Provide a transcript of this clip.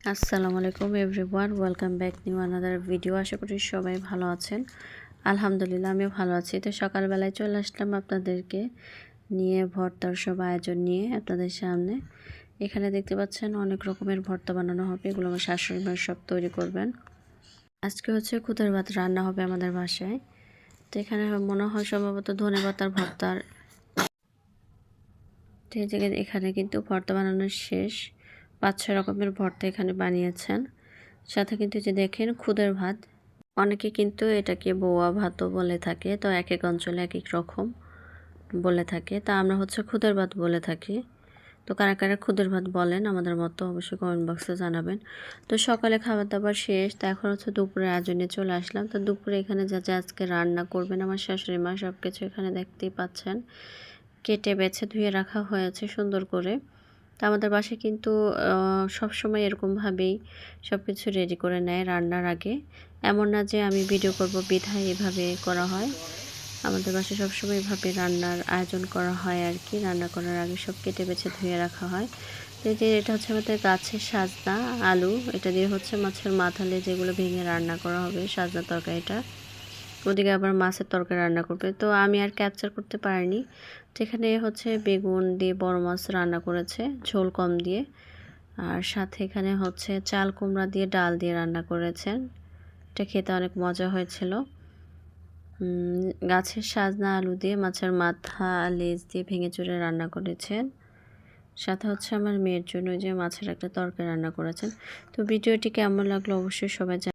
আসসালামু আলাইকুম everyone, welcome back new another video. আশা করি সবাই ভালো আছেন। আলহামদুলিল্লাহ আমিও ভালো আছি। তো সকালবেলায় চলে আসলাম আপনাদেরকে নিয়ে ভর্তার সব আয়োজন নিয়ে আপনাদের সামনে। এখানে দেখতে পাচ্ছেন অনেক রকমের ভর্তা বানানো হবে, এগুলো আমার শাশুড়ি মা সব তৈরি করবেন। আজকে হচ্ছে খুদের ভাত রান্না হবে আমাদের বাসায়। তো এখানে মনে হয় সম্ভবত ধনেপাতার ভর্তার এখানে কিন্তু ভর্তা বানানো শেষ। 5-6 রকমের ভর্তা এখানে বানিয়েছেন। সাথে কিন্তু যে দেখেন খুদের ভাত, অনেকে কিন্তু এটাকে বোয়া ভাতও বলে থাকে। তো এক এক অঞ্চলে এক এক রকম বলে থাকে। তা আমরা হচ্ছে খুদের ভাত বলে থাকি। তো কারা কারা খুদের ভাত বলেন আমাদের মতো অবশ্যই কমেন্ট বক্সে জানাবেন। তো সকালে খাবার দাবার শেষ, তো এখন হচ্ছে দুপুরের আয়োজনে চলে আসলাম। তো দুপুরে এখানে যা যা আজকে রান্না করবেন আমার শাশুড়ি মা সব কিছু এখানে দেখতেই পাচ্ছেন। কেটে বেছে ধুয়ে রাখা হয়েছে সুন্দর করে। তো আমাদের বাসায় কিন্তু সবসময় এরকমভাবেই সব কিছু রেডি করে নেয় রান্নার আগে। এমন না যে আমি ভিডিও করব বিধায় এভাবে করা হয়। আমাদের বাসায় সবসময় এভাবে রান্নার আয়োজন করা হয় আর কি। রান্না করার আগে সব কেটে বেছে ধুয়ে রাখা হয়। তো এই যে এটা হচ্ছে আমাদের গাছের সাজনা আলু, এটা দিয়ে হচ্ছে মাছের মাথা যেগুলো ভেঙে রান্না করা হবে সাজনা তরকারিটা। ওদিকে আবার মাছের তরকারি রান্না করবে। তো আমি আর ক্যাপচার করতে পারিনি। তো এখানে হচ্ছে বেগুন দিয়ে বড় মাছ রান্না করেছে ঝোল কম দিয়ে, আর সাথে এখানে হচ্ছে চাল কুমড়া দিয়ে ডাল দিয়ে রান্না করেছেন। এটা খেতে অনেক মজা হয়েছিল। গাছের সাজনা আলু দিয়ে মাছের মাথা লেজ দিয়ে ভেঙে চুরে রান্না করেছেন। সাথে হচ্ছে আমার মেয়ের জন্য যে মাছের একটা তরকারি রান্না করেছেন। তো ভিডিওটি কেমন লাগলো অবশ্যই সবাই